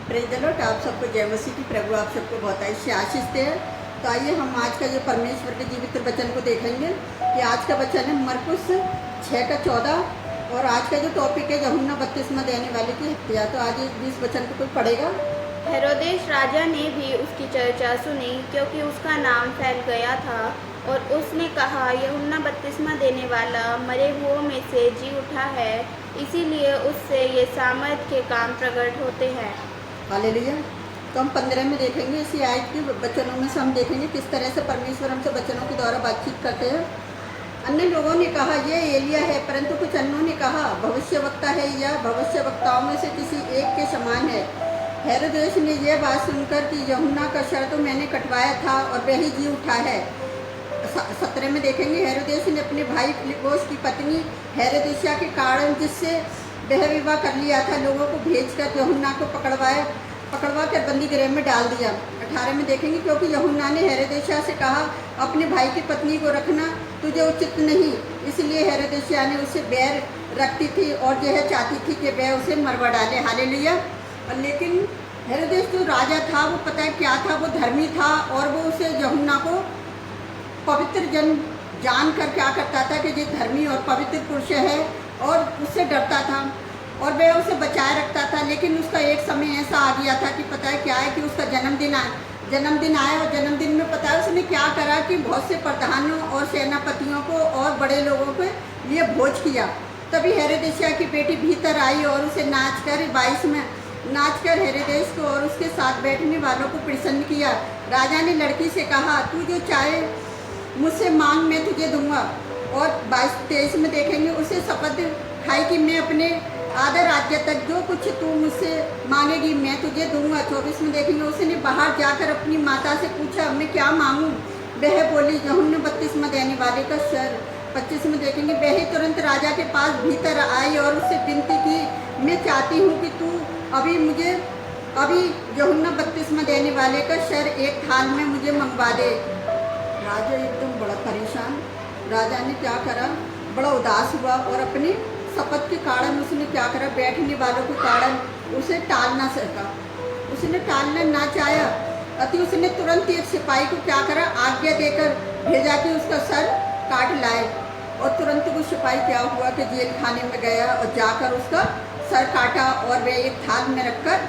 Praise the Lord. आप सबको जय मसीह की। प्रभु आप सबको बहुत से आशीष दे। तो आइए हम आज का जो परमेश्वर के जीवित वचन को देखेंगे कि आज का वचन है मरकुस 6:14 और आज का जो टॉपिक है यूहन्ना बपतिस्मा देने वाले की हत्या। तो आज इस वचन को कोई पढ़ेगा। हेरोदेस राजा ने भी उसकी चर्चा सुनी क्योंकि उसका नाम फैल गया था और उसने कहा, यूहन्ना बपतिस्मा देने वाला मरे हुओं में से जी उठा है, इसीलिए उससे ये सामर्थ के काम प्रकट होते हैं। हालेलुया। तो हम 15 में देखेंगे, इसी आयत के वचनों में से हम देखेंगे किस तरह से परमेश्वर हमसे वचनों के द्वारा बातचीत करते हैं। अन्य लोगों ने कहा ये एलिया है, परंतु कुछ अन्यों ने कहा भविष्यवक्ता है या भविष्यवक्ताओं में से किसी एक के समान है। हेरोदेस ने यह बात सुनकर कि यूहन्ना का सर तो मैंने कटवाया था और वही जी उठा है। 17 में देखेंगे, हेरोदेस ने अपने भाई फिलिप्पोस की पत्नी हेरोदिया के कारण जिससे वह विवाह कर लिया था, लोगों को भेजकर यूहन्ना को पकड़वा कर बंदी गृह में डाल दिया। 18 में देखेंगे, क्योंकि यूहन्ना ने हेरोदिया से कहा अपने भाई की पत्नी को रखना तुझे उचित नहीं, इसलिए हेरोदिया ने उससे बैर रखती थी और यह चाहती थी कि वह उसे मरवा डाले। हालेलुया। और लेकिन हेरोदेस जो राजा था वो पता है क्या था, वो धर्मी था और वो उसे यूहन्ना को पवित्र जन जान कर क्या करता था कि ये धर्मी और पवित्र पुरुष है और उससे डरता था और वह उसे बचाए रखता था। लेकिन उसका एक समय ऐसा आ गया था कि पता है क्या है कि उसका जन्मदिन आया और जन्मदिन में पता है उसने क्या करा कि बहुत से प्रधानों और सेनापतियों को और बड़े लोगों के लिए भोज किया। तभी हेरोदेसिया की बेटी भीतर आई और उसे नाचकर 22 में नाचकर हेरोदेस को और उसके साथ बैठने वालों को प्रसन्न किया। राजा ने लड़की से कहा तू जो चाहे मुझसे मांग मैं तुझे दूंगा। और 22-23 में देखेंगे, उसे शपथ खाई कि मैं अपने आधा राज्य तक जो कुछ तू मुझसे मांगेगी मैं तुझे दूंगा। 24 में देखेंगे, उसने बाहर जाकर अपनी माता से पूछा मैं क्या मांगूं। वह बोली यूहन्ना बपतिस्मा देने वाले का सर। 25 में देखेंगे, वह तुरंत राजा के पास भीतर आई और उससे विनती की मैं चाहती हूँ कि तू अभी यूहन्ना बपतिस्मा देने वाले का सर एक थाल में मुझे मंगवा दे। राजा एकदम बड़ा परेशान। राजा ने क्या करा, बड़ा उदास हुआ और अपने शपथ के कारण उसने क्या करा, बैठने वालों के कारण उसे टाल ना सका, उसने टालना ना चाहा। अति उसने तुरंत एक सिपाही को क्या करा, आज्ञा देकर भेजा कि उसका सर काट लाए। और तुरंत वो सिपाही क्या हुआ कि जेल खाने में गया और जाकर उसका सर काटा और वह एक थाल में रखकर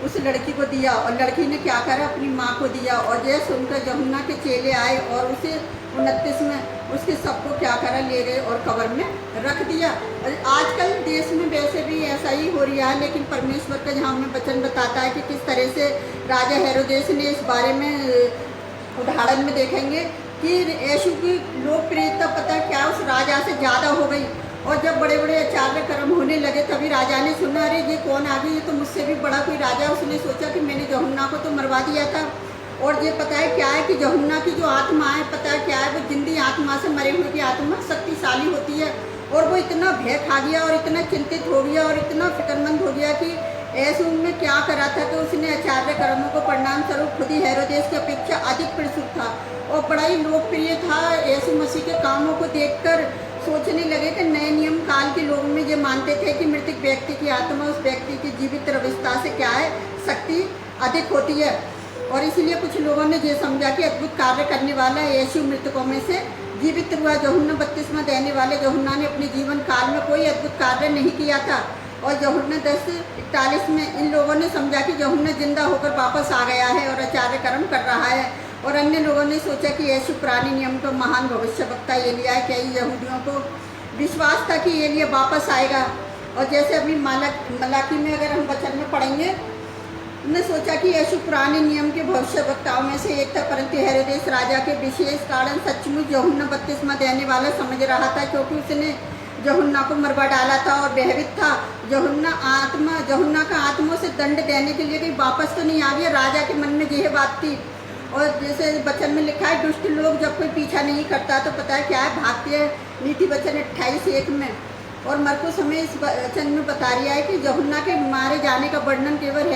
उस लड़की को दिया और लड़की ने क्या करा, अपनी माँ को दिया। और यह सुनकर यूहन्ना के चेले आए और उसे 29 में उसके सबको क्या करा, ले गए और कब्र में रख दिया। और आजकल देश में वैसे भी ऐसा ही हो रहा है, लेकिन परमेश्वर का जहाँ हमें वचन बताता है कि किस तरह से राजा हेरोदेस ने इस बारे में उदाहरण में देखेंगे कि यीशु की लोकप्रियता पता क्या उस राजा से ज़्यादा हो गई। और जब बड़े बड़े आचार्य कर्म होने लगे तभी राजा ने सुना, अरे ये कौन आ गई, ये तो मुझसे भी बड़ा कोई राजा। उसने सोचा कि मैंने यूहन्ना को तो मरवा दिया था। और ये पता है क्या है कि यूहन्ना की जो आत्मा है पता है क्या है, वो जिंदी आत्मा से मरे हुए की आत्मा शक्तिशाली होती है। और वो इतना भय खा गया और इतना चिंतित हो गया और इतना फिक्रमंद हो गया कि ऐसे उनमें क्या करा था कि उसने आचार्य कर्मों को परिणाम स्वरूप खुद ही हेरोदेस की अपेक्षा अधिक प्रसिद्ध था और बड़ा ही लोकप्रिय था। यीशु मसीह के कामों को देखकर सोचने लगे कि नए नियम काल के लोग में ये मानते थे कि मृतक व्यक्ति की आत्मा उस व्यक्ति की जीवित अवस्था से क्या है, शक्ति अधिक होती है। और इसलिए कुछ लोगों ने ये समझा कि अद्भुत कार्य करने वाला यीशु मृतकों में से जीवित हुआ। यूहन्ना बपतिस्मा देने वाले यूहन्ना ने अपने जीवन काल में कोई अद्भुत कार्य नहीं किया था। और यूहन्ना 10:41 में इन लोगों ने समझा कि यूहन्ना जिंदा होकर वापस आ गया है और आचार्य कर्म कर रहा है। और अन्य लोगों ने सोचा कि यीशु पुराने नियम का महान भविष्यवक्ता एलिया है। कई यहूदियों को विश्वास था कि एलिया वापस आएगा। और जैसे अभी मलाकी में अगर हम वचन में पढ़ेंगे, उन्होंने सोचा कि यीशु पुराने नियम के भविष्यवक्ताओं में से एक था, परंतु हेरोदेस राजा के विशेष कारण सचमुच यूहन्ना बपतिस्मा देने वाला समझ रहा था, क्योंकि उसने यूहन्ना को मरवा डाला था और भयभीत था। यूहन्ना का आत्मा से दंड देने के लिए कि वापस तो नहीं आ गया। राजा के मन में यह बात थी। और जैसे वचन में लिखा है, दुष्ट लोग जब कोई पीछा नहीं करता तो पता है क्या है, भागते हैं। नीति वचन 28:1 में। और मरकुस हमें इस वचन में बता रहा है कि यूहन्ना के मारे जाने का वर्णन केवल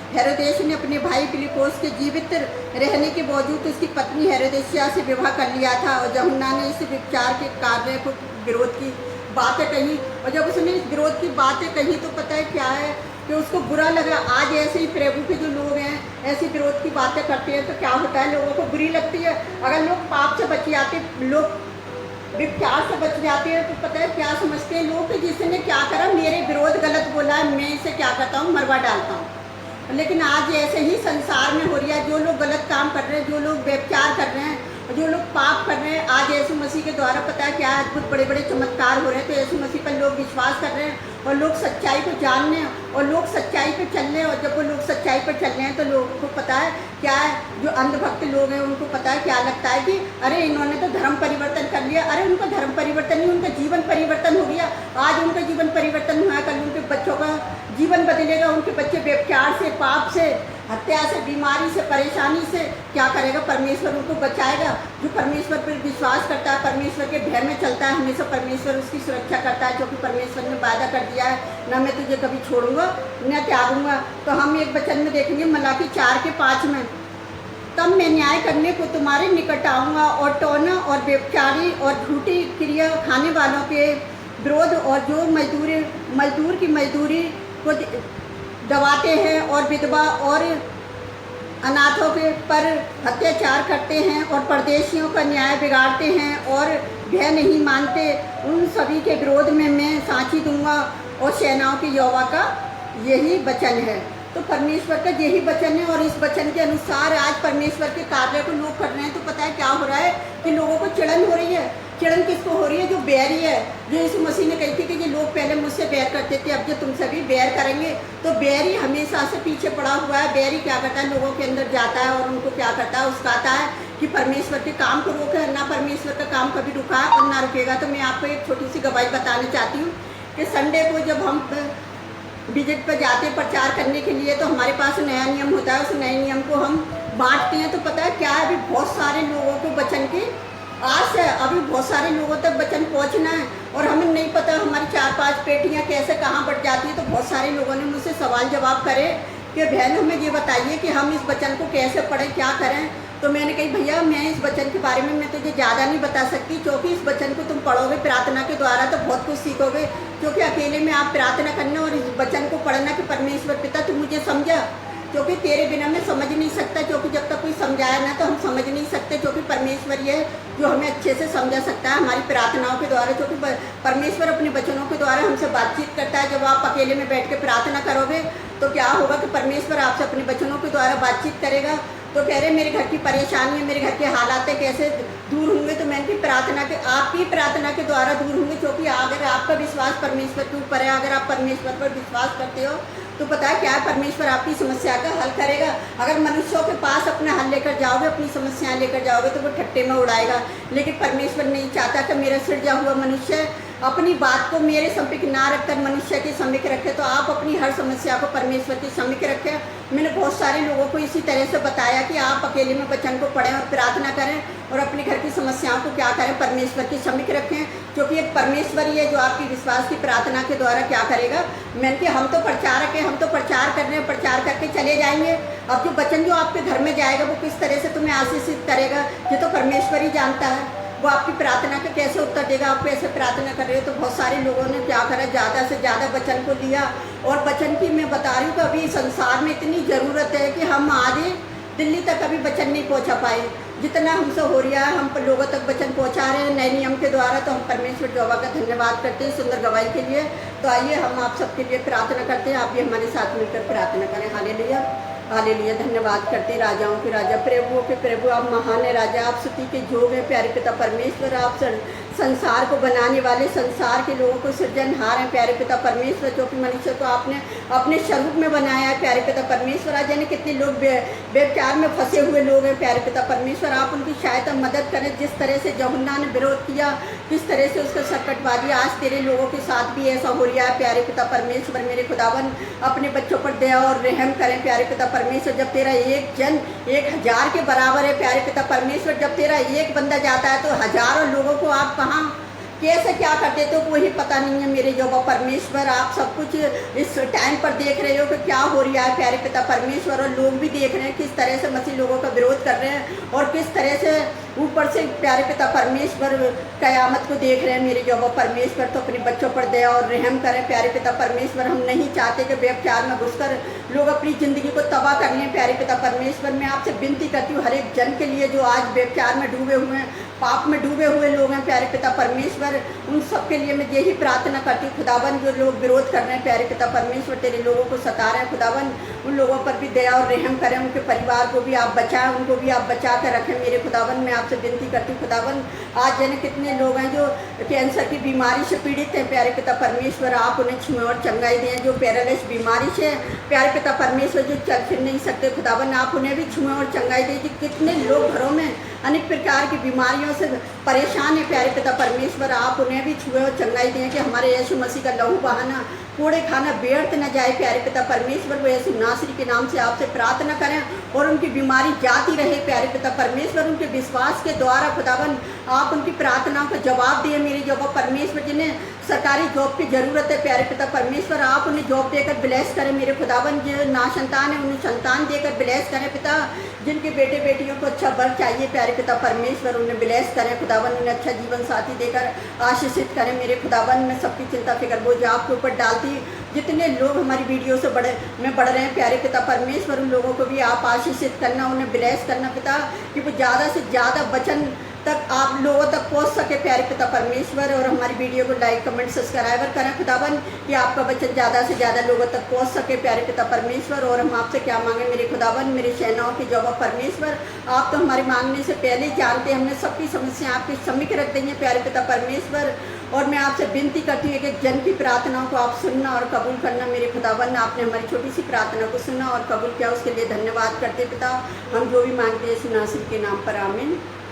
हेरोदेस ने अपने भाई फिलिप्पोस के जीवित रहने के बावजूद उसकी पत्नी हेरोदेसिया से विवाह कर लिया था। और यूहन्ना ने इस विचार के कार्य को विरोध की बातें कही। और जब उसने इस विरोध की बातें कही तो पता है क्या है, कि उसको बुरा लगा। आज ऐसे ही प्रभु के जो लोग हैं ऐसी विरोध की बातें करते हैं तो क्या होता है, लोगों को बुरी लगती है। अगर लोग पाप से बच जाते, लोग विचार से बच जाते हैं, तो पता है क्या समझते हैं लोग कि जिसने क्या करा, मेरे विरोध गलत बोला है, मैं इसे क्या करता हूँ, मरवा डालता हूँ। लेकिन आज ऐसे ही संसार में हो रही है। जो लोग गलत काम कर रहे हैं, जो लोग व्यभिचार कर रहे हैं, जो लोग पाप कर रहे हैं, आज यीशु मसीह के द्वारा पता है क्या अद्भुत बड़े बड़े चमत्कार हो रहे हैं। तो यीशु मसीह पर लोग विश्वास कर रहे हैं और लोग सच्चाई को जानने और लोग सच्चाई पर चलने। और जब वो लोग सच्चाई पर चल रहे हैं तो लोगों को पता है क्या है, जो अंधभक्त लोग हैं उनको पता है क्या लगता है कि अरे इन्होंने तो धर्म परिवर्तन कर लिया। अरे उनका धर्म परिवर्तन नहीं, उनका जीवन परिवर्तन हो गया। आज उनका जीवन परिवर्तन हुआ, कल उनके बच्चों का जीवन बदलेगा। उनके बच्चे व्यभिचार से, पाप से, हत्या से, बीमारी से, परेशानी से क्या करेगा, परमेश्वर उनको बचाएगा। जो परमेश्वर पर विश्वास करता है, परमेश्वर के भय में चलता है, हमेशा परमेश्वर उसकी सुरक्षा करता है, क्योंकि परमेश्वर ने वादा कर दिया है, न मैं तुझे कभी छोड़ूंगा न त्यागूंगा। तो हम एक वचन में देखेंगे मलाकी 4:5 में, तब मैं न्याय करने को तुम्हारे निकट आऊँगा और टोना और व्यभिचारी और झूठी क्रिया खाने वालों के विरोध और जो मजदूर की मजदूरी को दबाते हैं और विधवा और अनाथों के पर अत्याचार करते हैं और परदेशियों का न्याय बिगाड़ते हैं और भय नहीं मानते, उन सभी के विरोध में मैं साँची दूंगा। और सेनाओं की यहोवा का यही वचन है। तो परमेश्वर का यही वचन है और इस वचन के अनुसार आज परमेश्वर के कार्य को लोग कर रहे हैं। तो पता है क्या हो रहा है कि लोगों को चिड़न हो रही है। चिड़न किसको हो रही है? जो बैरी है, जो यीशु मसीह ने कही थी कि ये लोग पहले मुझसे बैर करते थे, अब जो तुम सभी बैर करेंगे। तो बैरी हमेशा से पीछे पड़ा हुआ है। बैरी क्या करता है, लोगों के अंदर जाता है और उनको क्या करता है, उस्काता है कि परमेश्वर के काम को रोके। ना परमेश्वर का काम कभी रुका और ना रुकेगा। तो मैं आपको एक छोटी सी गवाही बताना चाहती हूँ कि संडे को जब हम विजिट पर जाते प्रचार करने के लिए, तो हमारे पास नया नियम होता है। उस नए नियम को हम बांटते हैं। तो पता है क्या है, अभी बहुत सारे लोगों को वचन की आस है, अभी बहुत सारे लोगों तक वचन पहुंचना है और हमें नहीं पता हमारी 4-5 पेटियां कैसे कहाँ बढ़ जाती है। तो बहुत सारे लोगों ने मुझसे सवाल जवाब करे कि बहन हमें ये बताइए कि हम इस वचन को कैसे पढ़ें, क्या करें। तो मैंने कही भैया मैं इस वचन के बारे में मैं तुझे ज़्यादा नहीं बता सकती, क्योंकि इस वचन को तुम पढ़ोगे प्रार्थना के द्वारा तो बहुत कुछ सीखोगे। क्योंकि अकेले में आप प्रार्थना करना और इस वचन को पढ़ना कि परमेश्वर पिता तू मुझे समझा, क्योंकि तेरे बिना मैं समझ नहीं सकता। क्योंकि जब तक कोई समझाया ना तो हम समझ नहीं सकते। क्योंकि परमेश्वर ये जो हमें अच्छे से समझा सकता है हमारी प्रार्थनाओं के द्वारा। क्योंकि परमेश्वर अपने वचनों के द्वारा हमसे बातचीत करता है। जब आप अकेले में बैठ के प्रार्थना करोगे तो क्या होगा कि परमेश्वर आपसे अपने वचनों के द्वारा बातचीत करेगा। तो कह रहे मेरे घर की परेशानी है, मेरे घर के हालात कैसे दूर होंगे। तो मैंने की प्रार्थना के, आपकी प्रार्थना के द्वारा दूर होंगे। क्योंकि अगर आपका विश्वास परमेश्वर के ऊपर है, अगर आप परमेश्वर पर विश्वास करते हो तो पता है क्या है, परमेश्वर आपकी समस्या का हल करेगा। अगर मनुष्यों के पास अपना हल लेकर जाओगे, अपनी समस्याएं लेकर जाओगे तो वो ठट्टे में उड़ाएगा। लेकिन परमेश्वर नहीं चाहता कि मेरा सृजा हुआ मनुष्य अपनी बात को मेरे समीप ना रखकर मनुष्य के समीप रखे। तो आप अपनी हर समस्या को परमेश्वर के समीप रखें। मैंने बहुत सारे लोगों को इसी तरह से बताया कि आप अकेले में वचन को पढ़ें और प्रार्थना करें और अपने घर की समस्याओं को क्या करें, परमेश्वर के समीप रखें। क्योंकि एक परमेश्वर ही है जो आपकी विश्वास की प्रार्थना के द्वारा क्या करेगा। मैंने कि हम तो प्रचारक हैं, हम तो प्रचार कर रहे हैं, प्रचार करके चले जाएंगे। अब जो वचन जो आपके घर में जाएगा वो किस तरह से तुम्हें आशीषित करेगा ये तो परमेश्वर ही जानता है। वो आपकी प्रार्थना का कैसे उत्तर देगा, आप कैसे प्रार्थना कर रहे हो। तो बहुत सारे लोगों ने क्या करा, ज़्यादा से ज़्यादा वचन को लिया। और वचन की मैं बता रही हूँ कि अभी संसार में इतनी ज़रूरत है कि हम आगे दिल्ली तक अभी वचन नहीं पहुँचा पाए। जितना हमसे हो रहा है हम लोगों तक वचन पहुँचा रहे हैं नए नियम के द्वारा। तो हम परमेश्वर यहोवा का धन्यवाद करते हैं सुंदर गवाही के लिए। तो आइए हम आप सबके लिए प्रार्थना करते हैं। आप भी हमारे साथ मिलकर प्रार्थना करें। Hallelujah hallelujah. धन्यवाद करते हैं राजाओं के राजा, प्रभुओं के प्रभु, आप महान है राजा, आप स्तुति के जोग हैं प्यारे पिता परमेश्वर। आप संसार को बनाने वाले, संसार के लोगों को सृजनहार हैं प्यारे पिता परमेश्वर। जो कि मनुष्य को आपने अपने स्वरूप में बनाया है प्यारे पिता परमेश्वर। आज यानी कितने लोग व्यभिचार में फंसे हुए लोग हैं प्यारे पिता परमेश्वर। आप उनकी सहायता मदद करें। जिस तरह से यूहन्ना ने विरोध किया, किस तरह से उसका संकटबाजी, आज तेरे लोगों के साथ भी ऐसा हो रहा है प्यारे पिता परमेश्वर। मेरे खुदावन अपने बच्चों पर दया और रहम करें प्यारे पिता परमेश्वर। जब तेरा एक जन 1000 के बराबर है प्यारे पिता परमेश्वर। जब तेरा एक बंदा जाता है तो हजारों लोगों को आप कहाँ कैसे क्या कर देते हो वही पता नहीं है मेरे यहोवा परमेश्वर। आप सब कुछ इस टाइम पर देख रहे हो कि क्या हो रहा है प्यारे पिता परमेश्वर, और लोग भी देख रहे हैं किस तरह से मसीह लोगों का विरोध कर रहे हैं और किस तरह से ऊपर से प्यारे पिता परमेश्वर कयामत को देख रहे हैं मेरे यहोवा परमेश्वर। तो अपने बच्चों पर दया और रहम करें प्यारे पिता परमेश्वर। हम नहीं चाहते कि व्यभिचार में घुसकर लोग अपनी ज़िंदगी को तबाह कर लें प्यारे पिता परमेश्वर। मैं आपसे विनती करती हूँ हर एक जन के लिए जो आज व्यभिचार में डूबे हुए हैं, पाप में डूबे हुए लोग हैं प्यारे पिता परमेश्वर, उन सब के लिए मैं यही प्रार्थना करती हूँ खुदावन। जो लोग विरोध कर रहे हैं प्यारे पिता परमेश्वर, तेरे लोगों को सता रहे हैं खुदावन, उन लोगों पर भी दया और रहम करें। उनके परिवार को भी आप बचाएं, उनको भी आप बचा कर रखें मेरे खुदावन। मैं आपसे विनती करती हूँ खुदावन। आज जाने कितने लोग हैं जो कैंसर की बीमारी से पीड़ित हैं प्यारे पिता परमेश्वर, आप उन्हें छुएं और चंगाई दें। जो पैरालिस बीमारी से प्यारे पिता परमेश्वर जो चल फिर नहीं सकते खुदावन, आप उन्हें भी छुएं और चंगाई दें। कितने लोग घरों में अनेक प्रकार की बीमारियों से परेशान है प्यारे पिता परमेश्वर, आप उन्हें भी छुए और चंगाई दें कि हमारे यीशु मसीह का लहू बहाना कूड़े खाना व्यर्थ न जाए प्यारे पिता परमेश्वर। वो यीशु नासरी के नाम से आपसे प्रार्थना करें और उनकी बीमारी जाती रहे प्यारे पिता परमेश्वर। उनके विश्वास के द्वारा खुदावन आप उनकी प्रार्थनाओं का जवाब दिए मेरे यहोवा परमेश्वर। जिन्हें सरकारी जॉब की ज़रूरत है प्यारे पिता परमेश्वर, आप उन्हें जॉब देकर ब्लेस करें मेरे खुदावन। जो ना संतान है उन्हें संतान देकर ब्लेस करें पिता। जिनके बेटे बेटियों को अच्छा बर चाहिए प्यारे पिता परमेश्वर, उन्हें ब्लेस करें खुदावन। उन्हें अच्छा जीवन साथी देकर आशीषित करें मेरे खुदावन। मैं सबकी चिंता फिक्र बोझ आपके ऊपर डालती। जितने लोग हमारी वीडियो से बढ़ रहे हैं प्यारे पिता परमेश्वर, उन लोगों को भी आप आशीषित करना, उन्हें ब्लेस करना पिता, कि वो ज़्यादा से ज़्यादा वचन तक आप लोगों तक पहुंच सके प्यारे पिता परमेश्वर। और हमारी वीडियो को लाइक कमेंट सब्सक्राइबर करें खुदावन, कि आपका वचन ज़्यादा से ज़्यादा लोगों तक पहुंच सके प्यारे पिता परमेश्वर। और हम आपसे क्या मांगे मेरे खुदावन, मेरे सेनाओं के यहोवा परमेश्वर, आप तो हमारे मांगने से पहले ही जानते हैं। हमने सबकी समस्या आपके सम्मुख रख दी है प्यारे पिता परमेश्वर। और मैं आपसे विनती करती हूँ कि जन की प्रार्थनाओं को आप सुनना और कबूल करना मेरे खुदावन। आपने हमारी छोटी सी प्रार्थना को सुना और कबूल किया, उसके लिए धन्यवाद करते पिता। हम जो भी मांगते हैं यीशु नासरी के नाम पर, आमीन।